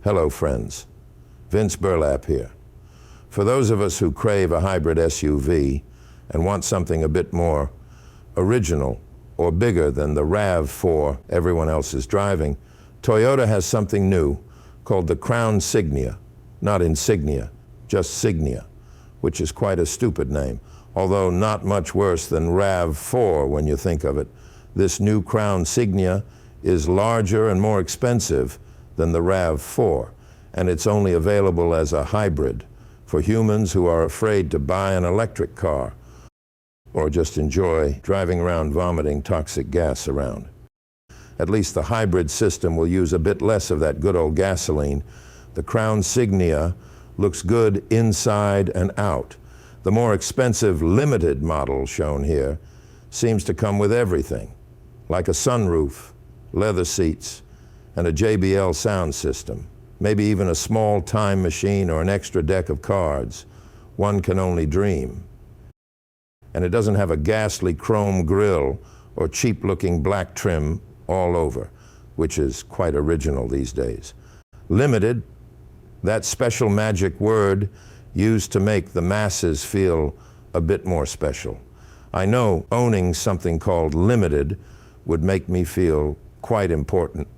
Hello, friends. Vince Burlapp here. For those of us who crave a hybrid SUV and want something a bit more original or bigger than the RAV4 everyone else is driving, Toyota has something new called the Crown Signia. Not Insignia, just Signia, which is quite a stupid name, although not much worse than RAV4 when you think of it. This new Crown Signia is larger and more expensive than the RAV4, and it's only available as a hybrid for humans who are afraid to buy an electric car or just enjoy driving around vomiting toxic gas around. At least the hybrid system will use a bit less of that good old gasoline. The Crown Signia looks good inside and out. The more expensive limited model shown here seems to come with everything, like a sunroof, leather seats, and a JBL sound system, maybe even a small time machine or an extra deck of cards. One can only dream. And it doesn't have a ghastly chrome grille or cheap-looking black trim all over, which is quite original these days. Limited, that special magic word used to make the masses feel a bit more special. I know owning something called limited would make me feel quite important